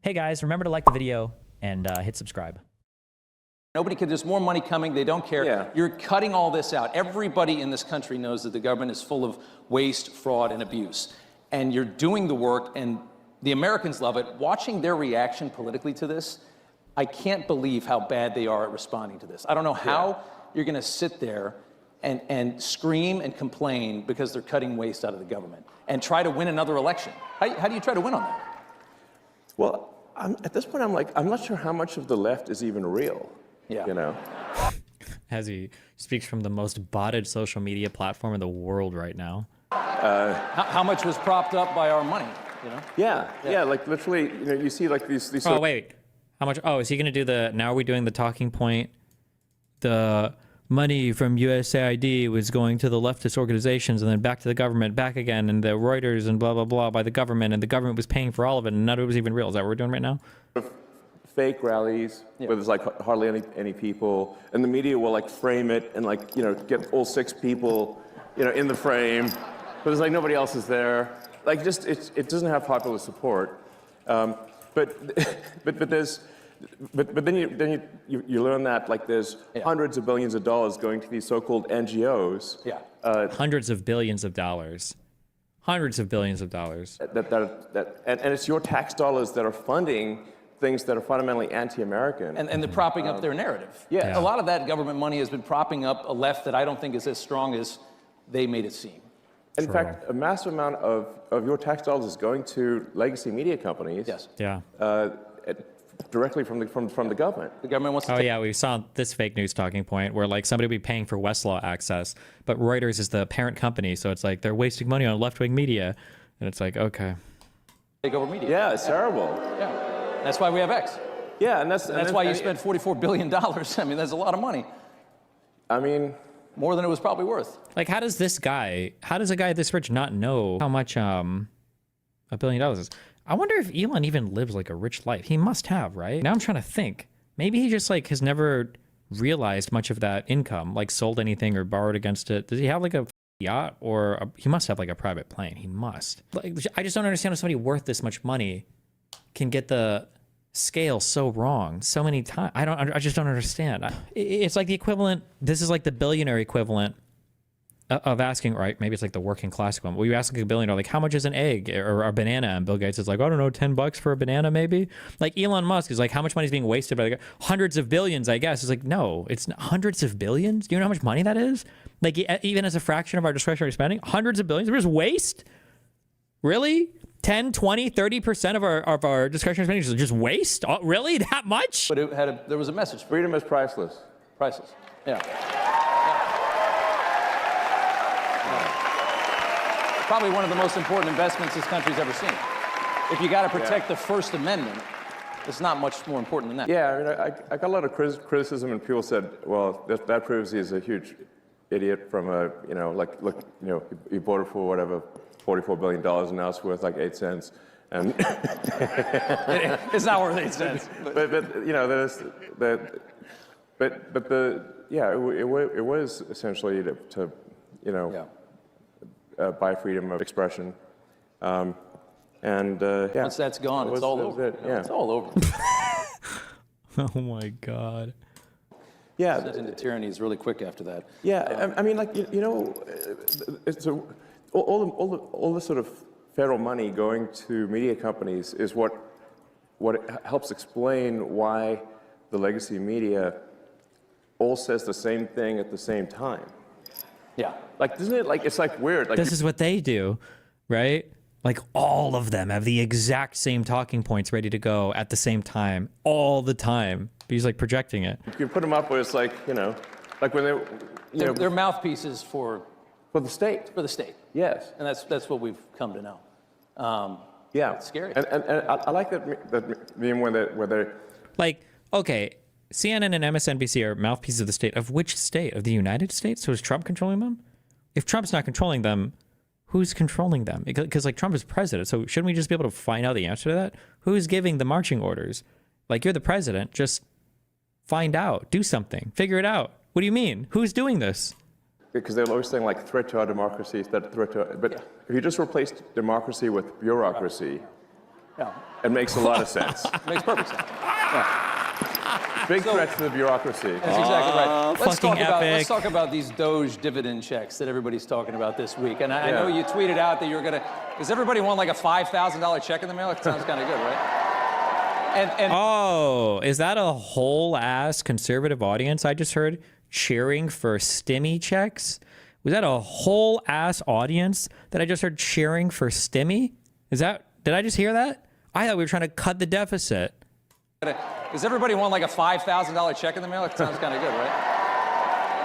Hey guys, remember to like the video and hit subscribe. Nobody can, there's more money coming, they don't care. Yeah. You're cutting all this out. Everybody in this country knows that the government is full of waste, fraud, and abuse. And you're doing the work, and the Americans love it. Watching their reaction politically to this, I can't believe how bad they are at responding to this. I don't know how you're gonna sit there and scream and complain because they're cutting waste out of the government and try to win another election. How do you try to win on that? Well, at this point, I'm not sure how much of the left is even real. Yeah. You know? As he speaks from the most botted social media platform in the world right now. How much was propped up by our money, you know? Yeah, like literally, you know, you see like these Oh, wait. How much? Oh, is he going to do the, now are we doing the talking point? The money from USAID was going to the leftist organizations and then back to the government, back again, and the Reuters and blah, blah, blah by the government, and the government was paying for all of it, and none of it was even real. Is that what we're doing right now? fake rallies where there's like hardly any people, and the media will like frame it and like, you know, get all 6 people, you know, in the frame, but there's like nobody else is there. Like just, it doesn't have popular support. But then you learn that like there's hundreds of billions of dollars going to these so-called NGOs. Yeah. Hundreds of billions of dollars. Hundreds of billions of dollars. And it's your tax dollars that are funding things that are fundamentally anti-American. And they're propping up their narrative. Yeah. A lot of that government money has been propping up a left that I don't think is as strong as they made it seem. In fact, a massive amount of your tax dollars is going to legacy media companies. Yes. Yeah. Directly from the government. The government wants to Oh yeah, we saw this fake news talking point where like somebody will be paying for Westlaw access, but Reuters is the parent company, so it's like they're wasting money on left-wing media, and it's like, okay. take over media. Yeah, it's terrible. Yeah. That's why we have X. Yeah, and that's why you spent $44 billion. I mean, that's a lot of money. I mean, more than it was probably worth. Like, how does a guy this rich not know how much $1 billion is? I wonder if Elon even lives like a rich life. He must have, right? Now I'm trying to think. Maybe he just like has never realized much of that income, like sold anything or borrowed against it. Does he have like a yacht or he must have like a private plane? He must. Like, I just don't understand how somebody worth this much money can get the scale so wrong so many times. I just don't understand. It's like the equivalent. This is like the billionaire equivalent of asking, right? Maybe it's like the working class equivalent. Well, you ask like a billionaire, like how much is an egg or a banana? And Bill Gates is like, I don't know, $10 for a banana, maybe. Like Elon Musk is like, how much money is being wasted by the hundreds of billions? I guess it's like, no, it's not hundreds of billions. Do you know how much money that is? Like even as a fraction of our discretionary spending, hundreds of billions. There's waste. Really? 10, 20, 30% of our discretionary spending is just waste? Oh, really? That much? But there was a message. freedom is priceless. Priceless. Yeah. Probably one of the most important investments this country's ever seen. If you got to protect the First Amendment, it's not much more important than that. Yeah, I mean, I got a lot of criticism, and people said, well, that proves he's a huge idiot from a, you know, like, look, you know, he bought it for whatever, $44 billion, and now it's worth like 8 cents. And it's not worth 8 cents. but you know, it was essentially to you know, buy freedom of expression. Yeah. Once that's gone, it's all over. It's all over. Oh my God. Yeah. Set into tyranny is really quick after that. Yeah, I mean, like, you know, it's all the sort of federal money going to media companies is what helps explain why the legacy media all says the same thing at the same time. Yeah. Like, isn't it like, it's like weird. Like, This is what they do, right? Like all of them have the exact same talking points ready to go at the same time, all the time. But he's like projecting it. you put them up where it's like, you know, like when They're mouthpieces for the state. the state. Yes. And that's what we've come to know. Yeah. It's scary. And I like that meme where they're Like, okay, CNN and MSNBC are mouthpieces of the state. Of which state? Of the United States? So is Trump controlling them? If Trump's not controlling them, who's controlling them? Because like Trump is president, so shouldn't we just be able to find out the answer to that? Who's giving the marching orders? Like, you're the president, just find out, do something, figure it out. What do you mean? Who's doing this? because they're always saying like threat to our democracy, but if you just replace democracy with bureaucracy, Yeah. It makes a lot of sense. Makes perfect sense. Yeah. Big threat to the bureaucracy. That's exactly right. Fucking Let's epic. talk about these Doge dividend checks that everybody's talking about this week. And I know you tweeted out that you were going to. Does everybody want like a $5,000 check in the mail? It sounds kind of good, right? And Oh, is that a whole ass conservative audience I just heard cheering for stimmy checks? Was that a whole ass audience that I just heard cheering for stimmy? Did I just hear that? I thought we were trying to cut the deficit. does everybody want like a $5,000 check in the mail? It sounds kind of good, right?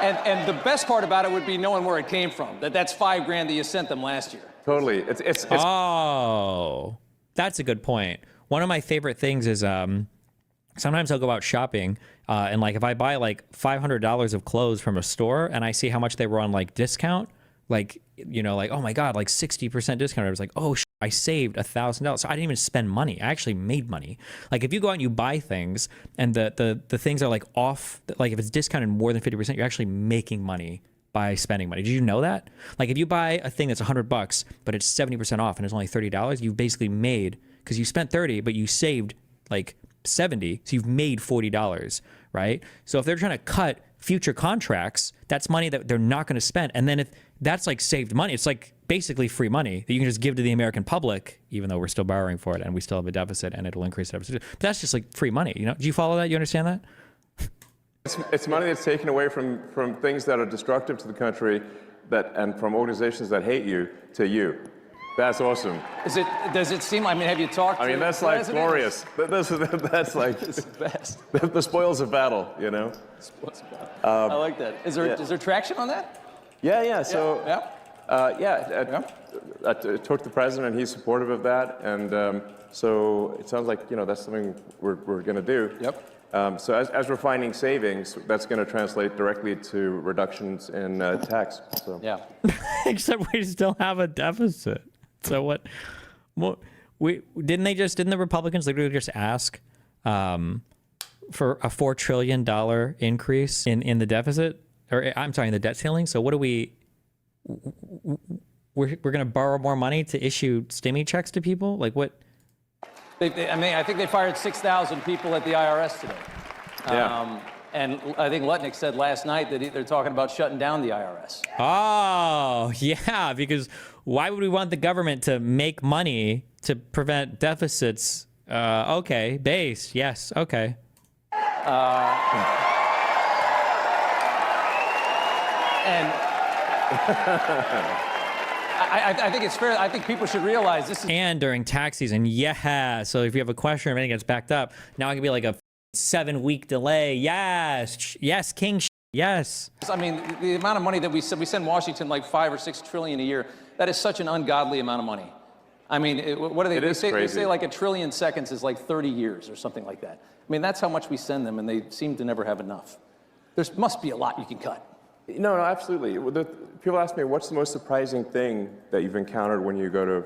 And the best part about it would be knowing where it came from. That's $5,000 that you sent them last year. Totally. Oh, that's a good point. One of my favorite things is sometimes I'll go out shopping and like if I buy like $500 of clothes from a store and I see how much they were on like discount, like, you know, like, oh my God, like 60% discount. I was like, oh, I saved $1,000. So I didn't even spend money. I actually made money. Like if you go out and you buy things and the things are like off, like if it's discounted more than 50%, you're actually making money by spending money. Did you know that? Like if you buy a thing that's $100, but it's 70% off and it's only $30, you've basically made, because you spent 30, but you saved like 70, so you've made $40, right? So if they're trying to cut future contracts, that's money that they're not going to spend. And then if that's like saved money, it's like basically free money that you can just give to the American public, even though we're still borrowing for it and we still have a deficit and it'll increase the deficit. But that's just like free money. You know, do you follow that? You understand that? It's money that's taken away from things that are destructive to the country and from organizations that hate you to you. That's awesome. Does it seem, I mean, have you talked to I mean, that's like glorious. That's like It's the best. the spoils of battle, you know? I like that. Is there traction on that? Yeah. So, Yeah. I talked to the president, and he's supportive of that. And so it sounds like, you know, that's something we're going to do. Yep. So as we're finding savings, that's going to translate directly to reductions in tax. So. Yeah. Except we still have a deficit. So what didn't the Republicans literally just ask for a $4 trillion increase in the deficit, or I'm sorry, in the debt ceiling? So what do we're going to borrow more money to issue stimmy checks to people? Like what? I think they fired 6,000 people at the IRS today. Yeah. And I think Lutnick said last night that they're talking about shutting down the IRS. Oh, yeah, because why would we want the government to make money to prevent deficits? Okay, base, yes, okay. And I think it's fair. I think people should realize this is. And during tax season, yeah. So if you have a question or anything gets backed up, now it can be like a 7-week delay. Yes, king. Yes. I mean, the amount of money that we send Washington like $5 or $6 trillion a year. That is such an ungodly amount of money. I mean, what do they? They say like a trillion seconds is like 30 years or something like that. I mean, that's how much we send them, and they seem to never have enough. There must be a lot you can cut. No, absolutely. People ask me, what's the most surprising thing that you've encountered when you go to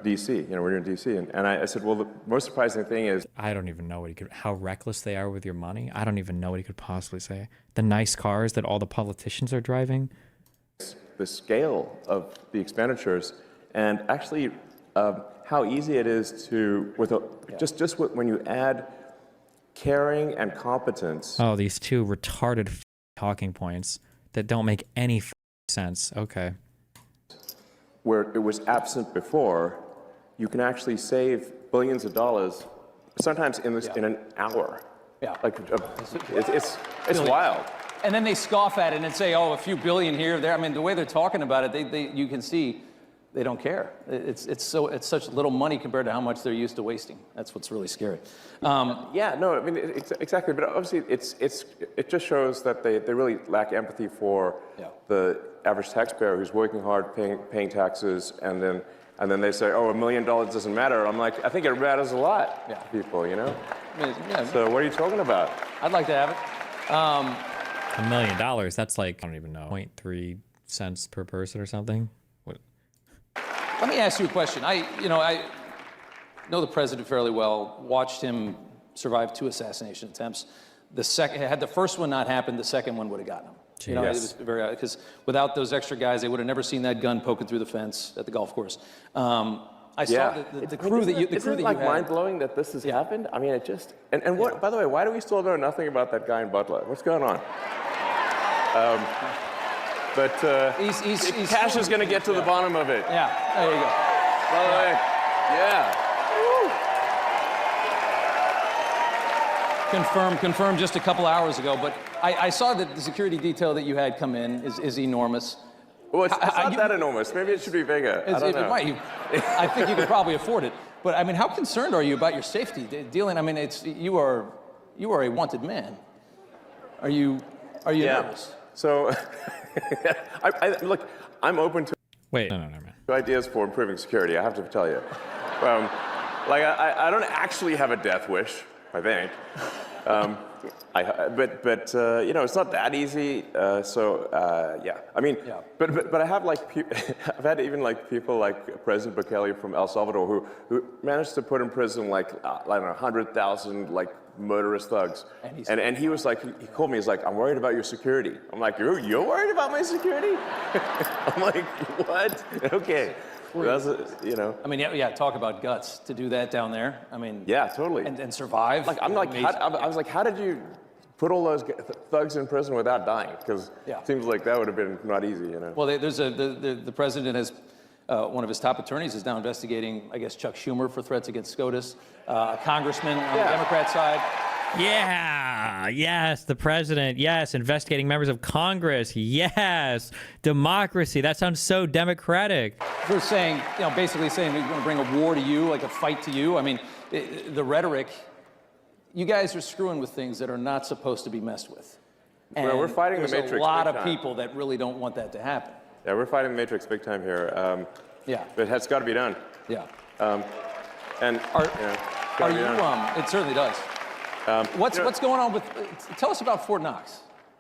D.C., you know, when you're in D.C.? And I said, well, the most surprising thing is... I don't even know what how reckless they are with your money. I don't even know what he could possibly say. The nice cars that all the politicians are driving. The scale of the expenditures, and actually how easy it is to, when you add caring and competence... Oh, these two retarded talking points that don't make any sense. Okay. Where it was absent before, you can actually save billions of dollars, sometimes in an hour. Yeah. Like it's wild. And then they scoff at it and say, "Oh, a few billion here, there." I mean, the way they're talking about it, you can see they don't care. It's such little money compared to how much they're used to wasting. That's what's really scary. Yeah, no, I mean exactly. But obviously, it just shows that they really lack empathy for the average taxpayer who's working hard, paying taxes, and then they say, "Oh, $1 million doesn't matter." I'm like, I think it matters a lot to people, you know. So what are you talking about? I'd like to have it. $1 million. That's like, I don't even know, 0.3 cents per person or something. What? Let me ask you a question. I know the president fairly well. Watched him survive 2 assassination attempts. Had the first one not happened, the second one would have gotten him. You know, it was very, because without those extra guys, they would have never seen that gun poking through the fence at the golf course. I saw the crew that you Isn't it like had. mind-blowing that this has happened? I mean, it just... And what, by the way, why do we still know nothing about that guy in Butler? What's going on? Cash is going to get to the bottom of it. Yeah, there you go. By the way, yeah. Confirmed just a couple hours ago, but I saw that the security detail that you had come in is enormous. Well, it's not that enormous. Maybe it should be bigger. I don't know. I think you could probably afford it. But I mean, how concerned are you about your safety dealing? I mean, you are a wanted man. Are you nervous? So, look, I'm open to Wait, no, man. ideas for improving security. I have to tell you, I don't actually have a death wish. I think, but you know, it's not that easy. Yeah. I mean, but I have I've had even people like President Bukele from El Salvador who managed to put in prison I don't know 100,000 murderous thugs, and he was he called me. He's like, I'm worried about your security. I'm like, you're worried about my security? I'm like, what? Okay. That's you know. I mean, yeah. Talk about guts to do that down there. I mean, yeah, totally. And survive. I was like, how did you put all those thugs in prison without dying? Because it seems like that would have been not easy, you know. Well, the president has one of his top attorneys is now investigating, I guess, Chuck Schumer for threats against SCOTUS, a congressman on the Democrat side. Yeah, yes, the president, yes, investigating members of Congress, yes, democracy, that sounds so democratic. They're saying, basically saying we're going to bring a war to you, like a fight to you. I mean, the rhetoric, you guys are screwing with things that are not supposed to be messed with. And we're fighting the Matrix. There's a lot big of time. people that really don't want that to happen. Yeah, we're fighting the Matrix big time here. But it's got to be done. Yeah. And it certainly does. What's going on with? Tell us about Fort Knox.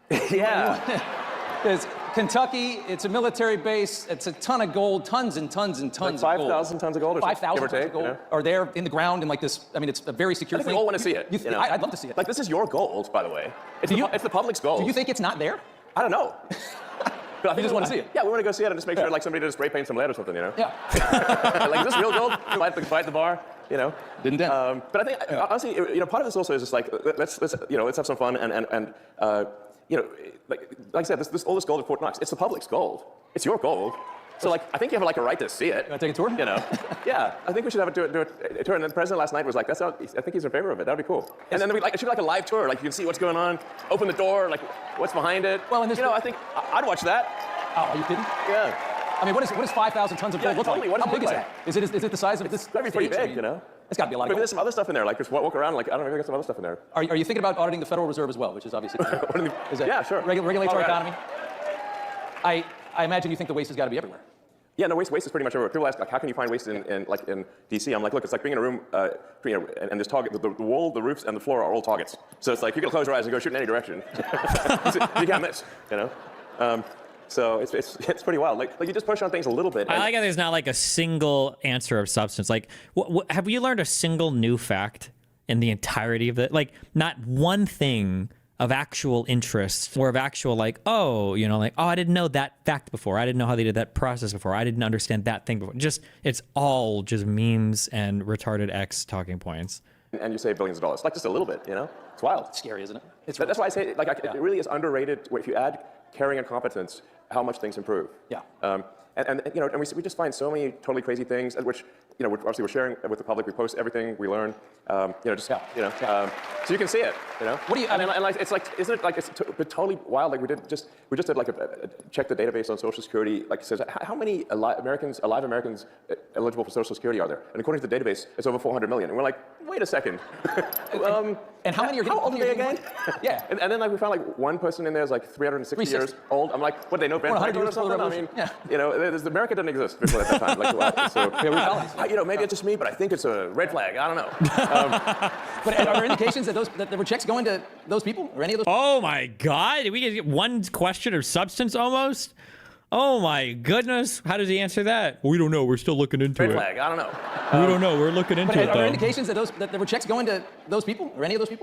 There's Kentucky. It's a military base. It's a ton of gold, tons and tons and tons of gold. 5,000 tons of gold, or 5,000 give or tons take, of gold are there in the ground in this. I mean, it's a very secure I think thing. we all want to see it. I'd love to see it. This is your gold, by the way. It's the public's gold. Do you think it's not there? I don't know. But you just want to see it. Yeah, we want to go see it and just make sure somebody did spray paint some lead or something, you know? Yeah. Is this real gold? Fight the bar, you know? Didn't dent. But I think honestly, part of this also is just let's have some fun and like I said, all this gold at Fort Knox, it's the public's gold. It's your gold. So I think you have a right to see it. You want to take a tour? You know? Yeah, I think we should have do a tour. And then the president last night was like, I think he's in favor of it. That'd be cool. And then it should be a live tour. You can see what's going on, open the door, what's behind it. Well, I think I'd watch that. Oh, are you kidding? Yeah. I mean, what is 5,000 tons of gold look totally. like? What How does big it is look that? Is it the size of this? It's gotta be pretty stage? big, you know? It's got to be a lot of Maybe gold. there's some other stuff in there. Just walk around. I don't know. Maybe there's some other stuff in there. Are you thinking about auditing the Federal Reserve as well, which is obviously yeah, sure. Regulates our Right. economy? I imagine you think the waste has got to be everywhere. Yeah, no, waste is pretty much everywhere. People ask, how can you find waste in D.C.? I'm like, look, it's like being in a room, and there's target. The wall, the roofs, and the floor are all targets. So it's like you can close your eyes and go shoot in any direction. You can't miss, you know. So it's pretty wild. Like you just push on things a little bit. I like how there's not a single answer of substance. Have you learned a single new fact in the entirety of it? Not one thing of actual interest or of actual oh, I didn't know that fact before. I didn't know how they did that process before. I didn't understand that thing before. It's all just memes and retarded X talking points. And you save billions of dollars, just a little bit, you know? It's wild. It's scary, isn't it? That's why I say, it really is underrated. If you add caring and competence, how much things improve. Yeah. And we just find so many totally crazy things, which obviously we're sharing with the public. We post everything we learn. So you can see it. You know. What do you? Isn't it it's totally wild? We just did check the database on Social Security. It says how many alive Americans eligible for Social Security are there? And according to the database, it's over 400 million. And we're like, wait a second. And how many are getting? How old are they again? Yeah. And then we found one person in there is 360 years old. I'm like, what, they know Ben Franklin or something? I mean, America didn't exist before at that time. So maybe it's just me, but I think it's a red flag. I don't know. But are there indications that there were checks going to those people or any of those? Oh my God! Did we get one question of substance almost? Oh my goodness! How does he answer that? We don't know. We're still looking into it. Red flag. I don't know. We don't know. We're looking into it. Are there indications that there were checks going to those people or any of those people?